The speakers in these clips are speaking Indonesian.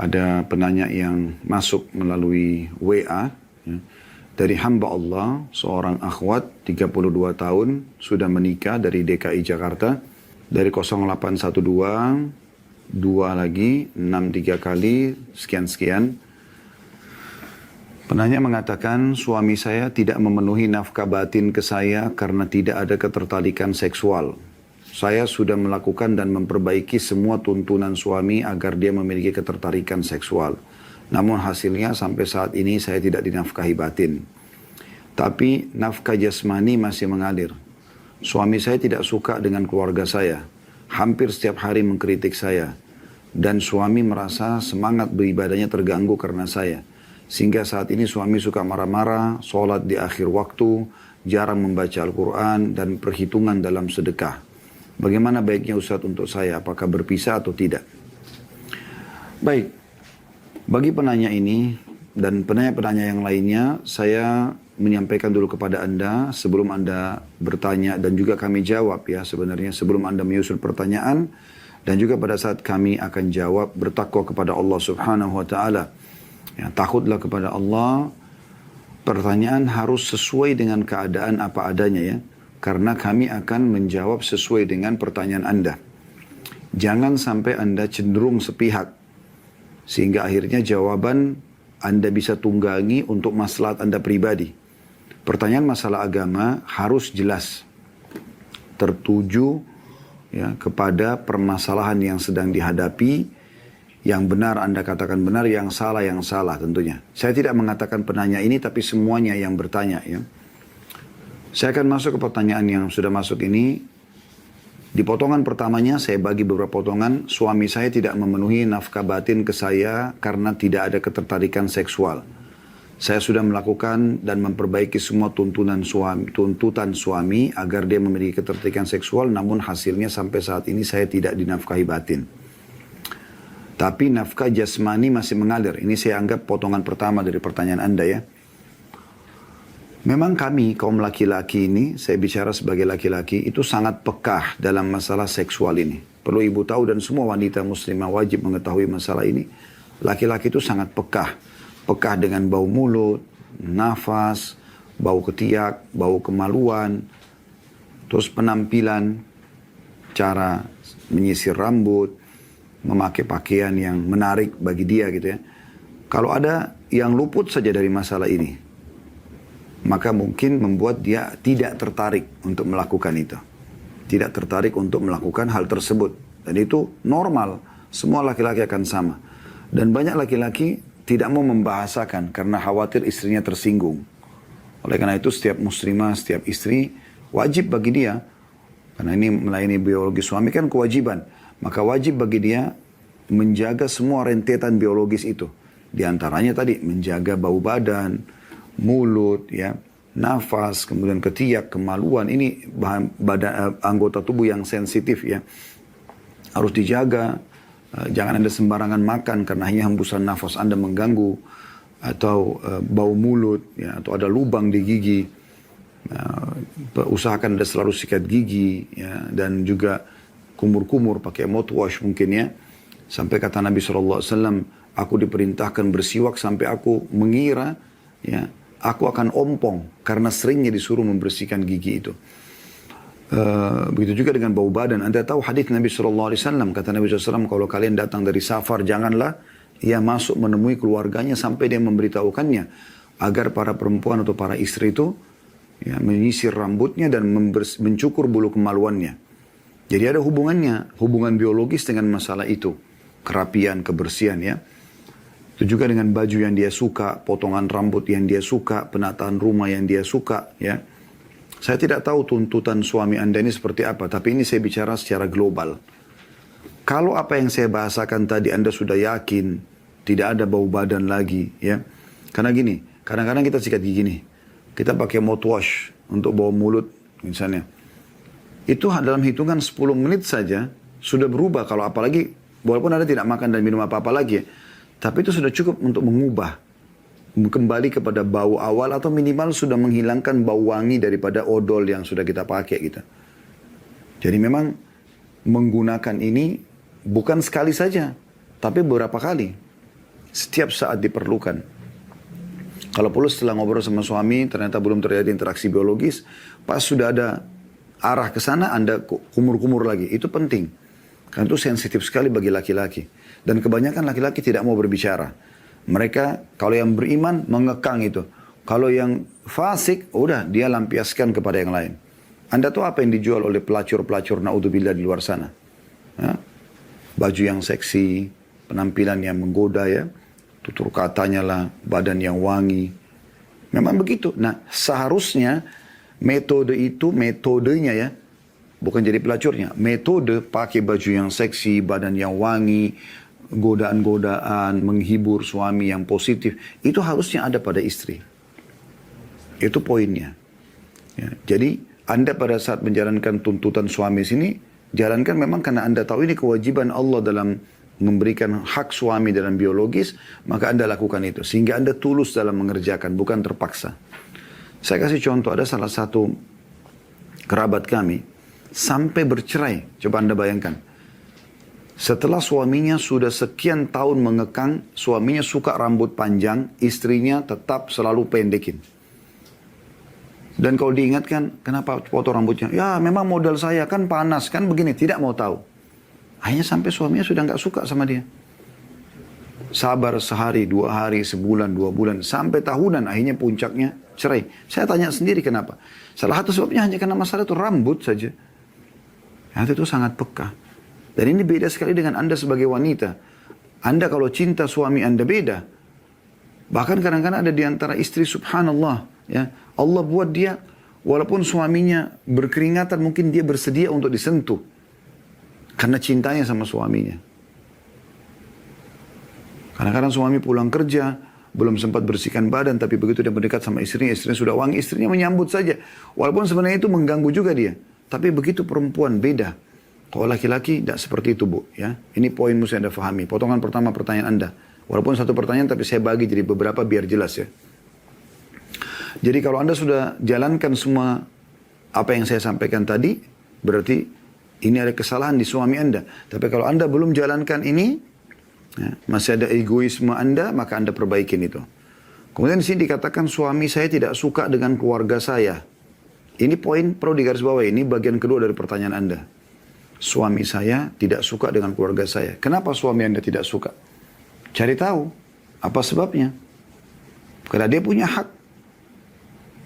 Ada penanya yang masuk melalui WA ya, dari hamba Allah, seorang akhwat 32 tahun, sudah menikah dari DKI Jakarta, dari 0812, 2 lagi, 63 kali, sekian-sekian. Penanya mengatakan, suami saya tidak memenuhi nafkah batin ke saya karena tidak ada ketertarikan seksual. Saya sudah melakukan dan memperbaiki semua tuntunan suami agar dia memiliki ketertarikan seksual. Namun hasilnya sampai saat ini saya tidak dinafkahi batin. Tapi nafkah jasmani masih mengalir. Suami saya tidak suka dengan keluarga saya. Hampir setiap hari mengkritik saya. Dan suami merasa semangat beribadahnya terganggu karena saya. Sehingga saat ini suami suka marah-marah, sholat di akhir waktu, jarang membaca Al-Quran, dan perhitungan dalam sedekah. Bagaimana baiknya Ustadz untuk saya? Apakah berpisah atau tidak? Baik, bagi penanya ini dan penanya-penanya yang lainnya, saya menyampaikan dulu kepada Anda sebelum Anda bertanya dan juga kami jawab ya sebenarnya sebelum Anda menyusun pertanyaan dan juga pada saat kami akan jawab, bertakwa kepada Allah Subhanahu wa taala. Ya, takutlah kepada Allah. Pertanyaan harus sesuai dengan keadaan apa adanya ya. Karena kami akan menjawab sesuai dengan pertanyaan Anda. Jangan sampai Anda cenderung sepihak. Sehingga akhirnya jawaban Anda bisa tunggangi untuk maslahat Anda pribadi. Pertanyaan masalah agama harus jelas. Tertuju ya, kepada permasalahan yang sedang dihadapi. Yang benar Anda katakan benar, yang salah tentunya. Saya tidak mengatakan penanya ini, tapi semuanya yang bertanya ya. Saya akan masuk ke pertanyaan yang sudah masuk ini. Di potongan pertamanya saya bagi beberapa potongan. Suami saya tidak memenuhi nafkah batin ke saya karena tidak ada ketertarikan seksual. Saya sudah melakukan dan memperbaiki semua tuntutan suami agar dia memiliki ketertarikan seksual. Namun hasilnya sampai saat ini saya tidak dinafkahi batin. Tapi nafkah jasmani masih mengalir. Ini saya anggap potongan pertama dari pertanyaan Anda ya. Memang kami kaum laki-laki ini, saya bicara sebagai laki-laki, itu sangat pekah dalam masalah seksual ini. Perlu ibu tahu dan semua wanita muslimah wajib mengetahui masalah ini. Laki-laki itu sangat pekah. Pekah dengan bau mulut, nafas, bau ketiak, bau kemaluan, terus penampilan, cara menyisir rambut, memakai pakaian yang menarik bagi dia gitu ya. Kalau ada yang luput saja dari masalah ini, maka mungkin membuat dia tidak tertarik untuk melakukan itu. Tidak tertarik untuk melakukan hal tersebut. Dan itu normal. Semua laki-laki akan sama. Dan banyak laki-laki tidak mau membahasakan karena khawatir istrinya tersinggung. Oleh karena itu setiap muslimah, setiap istri wajib bagi dia. Karena ini melayani biologi suami kan kewajiban. Maka wajib bagi dia menjaga semua rentetan biologis itu. Di antaranya tadi menjaga bau badan, mulut, ya, nafas, kemudian ketiak, kemaluan. Ini anggota tubuh yang sensitif ya. Harus dijaga. Jangan Anda sembarangan makan karena hanya hembusan nafas Anda mengganggu. Atau bau mulut, ya, atau ada lubang di gigi. Usahakan Anda selalu sikat gigi, ya, dan juga kumur-kumur pakai mouthwash mungkin ya. Sampai kata Nabi SAW, aku diperintahkan bersiwak sampai aku mengira, ya, aku akan ompong karena seringnya disuruh membersihkan gigi itu. Begitu juga dengan bau badan. Anda tahu hadis Nabi SAW, kata Nabi SAW, kalau kalian datang dari safar, janganlah ia masuk menemui keluarganya sampai dia memberitahukannya. Agar para perempuan atau para istri itu ya, menyisir rambutnya dan mencukur bulu kemaluannya. Jadi ada hubungannya, hubungan biologis dengan masalah itu. Kerapian, kebersihan ya. Itu juga dengan baju yang dia suka, potongan rambut yang dia suka, penataan rumah yang dia suka, ya. Saya tidak tahu tuntutan suami Anda ini seperti apa, tapi ini saya bicara secara global. Kalau apa yang saya bahasakan tadi Anda sudah yakin, tidak ada bau badan lagi, ya. Karena gini, kadang-kadang kita sikat gigi nih, kita pakai mouthwash untuk bau mulut, misalnya. Itu dalam hitungan 10 menit saja, sudah berubah, kalau apalagi, walaupun Anda tidak makan dan minum apa-apa lagi, ya. Tapi itu sudah cukup untuk mengubah. Kembali kepada bau awal atau minimal sudah menghilangkan bau wangi daripada odol yang sudah kita pakai gitu. Jadi memang menggunakan ini bukan sekali saja. Tapi beberapa kali. setiap saat diperlukan. Kalau perlu setelah ngobrol sama suami, ternyata belum terjadi interaksi biologis, pas sudah ada arah ke sana, Anda kumur-kumur lagi. Itu penting. Karena itu sensitif sekali bagi laki-laki. Dan kebanyakan laki-laki tidak mau berbicara. Mereka, kalau yang beriman, mengekang itu. Kalau yang fasik, udah dia lampiaskan kepada yang lain. Anda tahu apa yang dijual oleh pelacur-pelacur naudzubillah di luar sana? Ya? Baju yang seksi, penampilan yang menggoda ya. Tutur katanya lah, badan yang wangi. Memang begitu. Nah, seharusnya metode itu, metodenya ya, bukan jadi pelacurnya. Metode pakai baju yang seksi, badan yang wangi, godaan-godaan, menghibur suami yang positif. Itu harusnya ada pada istri. Itu poinnya. Ya, jadi Anda pada saat menjalankan tuntutan suami sini, jalankan memang karena Anda tahu ini kewajiban Allah dalam memberikan hak suami dalam biologis, maka Anda lakukan itu. Sehingga Anda tulus dalam mengerjakan, bukan terpaksa. Saya kasih contoh, ada salah satu kerabat kami, sampai bercerai. Coba Anda bayangkan. Setelah suaminya sudah sekian tahun mengekang, suaminya suka rambut panjang, istrinya tetap selalu pendekin. Dan kalau diingatkan, kenapa potong rambutnya? Ya memang modal saya kan panas, kan begini. Tidak mau tahu. Akhirnya sampai suaminya sudah nggak suka sama dia. Sabar sehari, 2 hari, sebulan, 2 bulan. Sampai tahunan akhirnya puncaknya cerai. Saya tanya sendiri kenapa. Salah satu sebabnya hanya karena masalah itu rambut saja. Itu sangat peka. Dan ini beda sekali dengan Anda sebagai wanita. Anda kalau cinta suami Anda beda. Bahkan kadang-kadang ada di antara istri subhanallah. Ya, Allah buat dia, walaupun suaminya berkeringatan, mungkin dia bersedia untuk disentuh. Karena cintanya sama suaminya. Kadang-kadang suami pulang kerja, belum sempat bersihkan badan, tapi begitu dia mendekat sama istrinya sudah wangi, istrinya menyambut saja. Walaupun sebenarnya itu mengganggu juga dia. Tapi begitu perempuan beda. Kalau laki-laki tidak seperti itu, Bu. Ya, ini poin mesti Anda fahami. Potongan pertama pertanyaan Anda. Walaupun satu pertanyaan, tapi saya bagi jadi beberapa biar jelas ya. Jadi kalau Anda sudah jalankan semua apa yang saya sampaikan tadi, berarti ini ada kesalahan di suami Anda. Tapi kalau Anda belum jalankan ini, ya, masih ada egoisme Anda, maka Anda perbaikin itu. Kemudian di sini dikatakan suami saya tidak suka dengan keluarga saya. Ini poin perlu digarisbawahi. Ini bagian kedua dari pertanyaan Anda. Suami saya tidak suka dengan keluarga saya. Kenapa suami Anda tidak suka? Cari tahu apa sebabnya. Karena dia punya hak.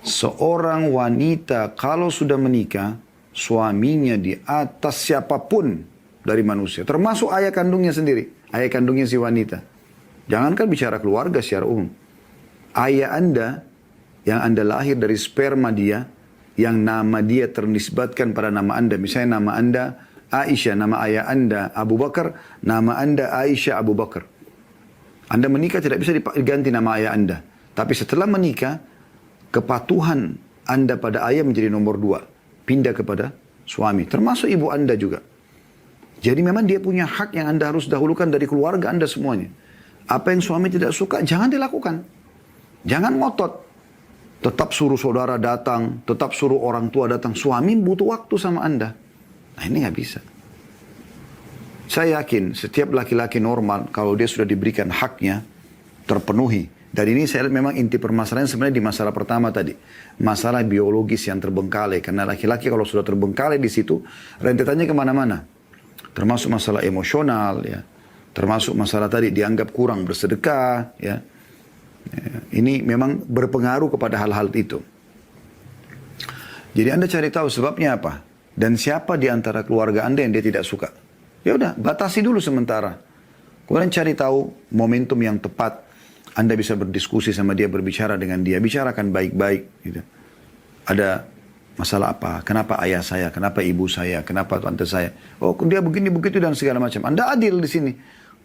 Seorang wanita kalau sudah menikah, suaminya di atas siapapun dari manusia. Termasuk ayah kandungnya sendiri. Ayah kandungnya si wanita. Jangankan bicara keluarga secara umum. Ayah Anda, yang Anda lahir dari sperma dia, yang nama dia ternisbatkan pada nama Anda. Misalnya nama Anda Aisyah, nama ayah Anda Abu Bakar, nama Anda Aisyah Abu Bakar. Anda menikah tidak bisa diganti nama ayah Anda. Tapi setelah menikah, kepatuhan Anda pada ayah menjadi nomor 2. Pindah kepada suami. Termasuk ibu Anda juga. Jadi memang dia punya hak yang Anda harus dahulukan dari keluarga Anda semuanya. Apa yang suami tidak suka, jangan dilakukan. Jangan ngotot. Tetap suruh saudara datang, tetap suruh orang tua datang. Suami butuh waktu sama Anda. Nah ini nggak bisa. Saya yakin setiap laki-laki normal, kalau dia sudah diberikan haknya, terpenuhi. Dan ini saya lihat memang inti permasalahan sebenarnya di masalah pertama tadi. Masalah biologis yang terbengkalai. Karena laki-laki kalau sudah terbengkalai di situ, rentetannya kemana-mana. Termasuk masalah emosional, ya. Termasuk masalah tadi dianggap kurang bersedekah, ya. Ini memang berpengaruh kepada hal-hal itu. Jadi Anda cari tahu sebabnya apa. Dan siapa di antara keluarga Anda yang dia tidak suka. Ya udah, batasi dulu sementara. Kemudian cari tahu momentum yang tepat. Anda bisa berdiskusi sama dia, berbicara dengan dia. Bicarakan baik-baik. Gitu. Ada masalah apa? Kenapa ayah saya? Kenapa ibu saya? Kenapa tante saya? Oh dia begini-begitu dan segala macam. Anda adil di sini.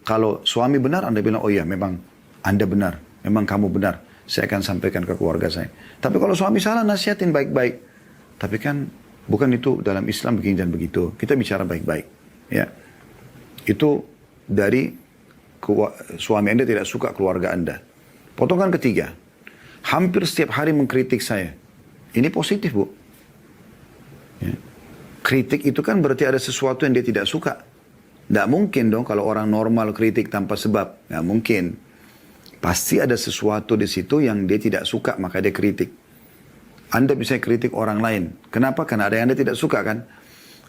Kalau suami benar, Anda bilang, oh iya memang Anda benar. Memang kamu benar. Saya akan sampaikan ke keluarga saya. Tapi kalau suami salah, nasihatin baik-baik. Tapi kan bukan itu dalam Islam begini dan begitu. Kita bicara baik-baik. Ya. Itu dari suami Anda tidak suka keluarga Anda. Potongan ketiga. Hampir setiap hari mengkritik saya. Ini positif, Bu. Ya. Kritik itu kan berarti ada sesuatu yang dia tidak suka. Tidak mungkin dong kalau orang normal kritik tanpa sebab. Tidak mungkin. Pasti ada sesuatu di situ yang dia tidak suka, maka dia kritik. Anda bisa kritik orang lain. Kenapa? Karena ada yang Anda tidak suka kan?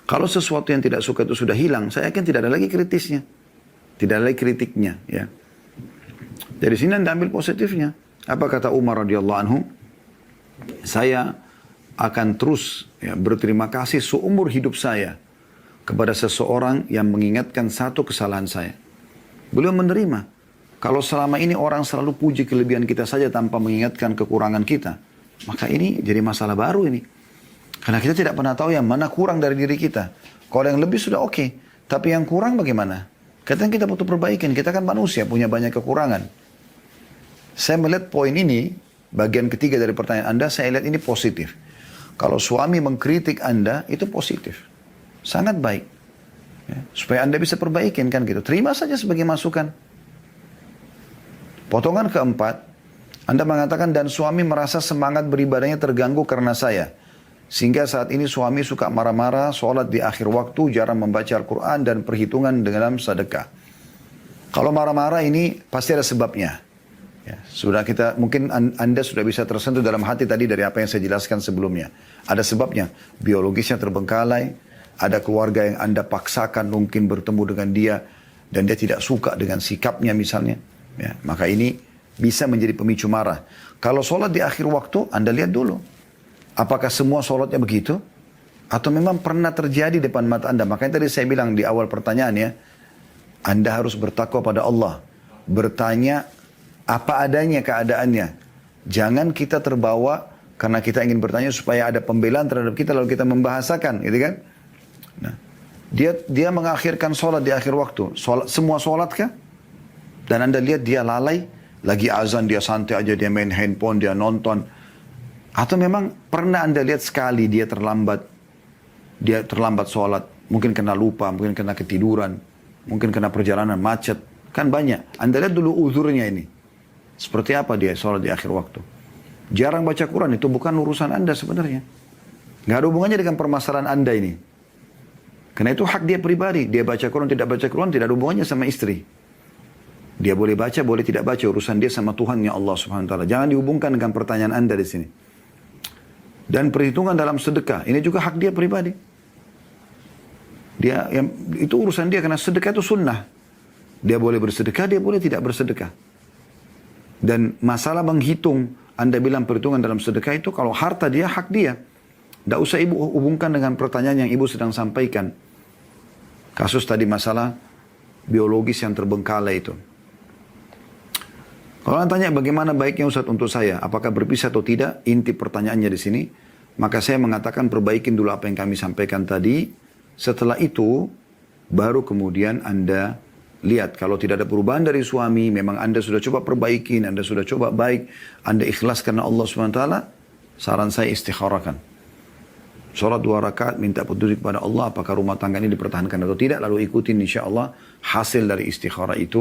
Kalau sesuatu yang tidak suka itu sudah hilang, saya yakin tidak ada lagi kritisnya. Tidak ada lagi kritiknya. Ya. Dari sini Anda ambil positifnya. Apa kata Umar radhiyallahu anhu? Saya akan terus berterima kasih seumur hidup saya kepada seseorang yang mengingatkan satu kesalahan saya. Beliau menerima. Kalau selama ini orang selalu puji kelebihan kita saja tanpa mengingatkan kekurangan kita, maka ini jadi masalah baru ini. Karena kita tidak pernah tahu yang mana kurang dari diri kita. Kalau yang lebih sudah oke, tapi yang kurang bagaimana? Kadang kita butuh perbaikan, kita kan manusia, punya banyak kekurangan. Saya melihat poin ini, bagian ketiga dari pertanyaan Anda, saya lihat ini positif. Kalau suami mengkritik Anda, itu positif. Sangat baik. Ya, supaya Anda bisa perbaikin kan gitu. Terima saja sebagai masukan. Potongan keempat, Anda mengatakan, dan suami merasa semangat beribadahnya terganggu karena saya. Sehingga saat ini suami suka marah-marah, sholat di akhir waktu, jarang membaca Al-Quran, dan perhitungan dalam sedekah. Kalau marah-marah ini pasti ada sebabnya. Ya, sudah kita, mungkin Anda sudah bisa tersentuh dalam hati tadi dari apa yang saya jelaskan sebelumnya. Ada sebabnya, biologisnya terbengkalai, ada keluarga yang Anda paksakan mungkin bertemu dengan dia, dan dia tidak suka dengan sikapnya misalnya. Ya, maka ini bisa menjadi pemicu marah. Kalau sholat di akhir waktu, Anda lihat dulu. Apakah semua sholatnya begitu? Atau memang pernah terjadi depan mata Anda? Makanya tadi saya bilang di awal pertanyaannya, Anda harus bertakwa pada Allah. Bertanya apa adanya keadaannya. Jangan kita terbawa karena kita ingin bertanya supaya ada pembelaan terhadap kita lalu kita membahasakan, gitu kan? Nah, dia mengakhirkan sholat di akhir waktu. Semua sholat kah? Dan Anda lihat dia lalai, lagi azan dia santai aja, dia main handphone, dia nonton. Atau memang pernah Anda lihat sekali dia terlambat sholat. Mungkin kena lupa, mungkin kena ketiduran, mungkin kena perjalanan macet. Kan banyak. Anda lihat dulu uzurnya ini. Seperti apa dia sholat di akhir waktu. Jarang baca Quran, itu bukan urusan Anda sebenarnya. Nggak ada hubungannya dengan permasalahan Anda ini. Karena itu hak dia pribadi. Dia baca Quran, tidak baca Quran, tidak ada hubungannya sama istri. Dia boleh baca, boleh tidak baca. Urusan dia sama Tuhannya Allah subhanahu wa ta'ala. Jangan dihubungkan dengan pertanyaan Anda di sini. Dan perhitungan dalam sedekah. Ini juga hak dia pribadi. Itu urusan dia, karena sedekah itu sunnah. Dia boleh bersedekah, dia boleh tidak bersedekah. Dan masalah menghitung, Anda bilang perhitungan dalam sedekah itu, kalau harta dia, hak dia. Tidak usah ibu hubungkan dengan pertanyaan yang ibu sedang sampaikan. Kasus tadi masalah biologis yang terbengkalai itu. Kalau Anda tanya bagaimana baiknya Ustaz untuk saya, apakah berpisah atau tidak, inti pertanyaannya di sini, maka saya mengatakan perbaikin dulu apa yang kami sampaikan tadi. Setelah itu, baru kemudian Anda lihat, kalau tidak ada perubahan dari suami, memang Anda sudah coba perbaikin, Anda sudah coba baik, Anda ikhlas karena Allah SWT, saran saya istikharakan. Sholat 2 rakaat, minta petunjuk kepada Allah, apakah rumah tangga ini dipertahankan atau tidak, lalu ikutin insya Allah hasil dari istikharah itu.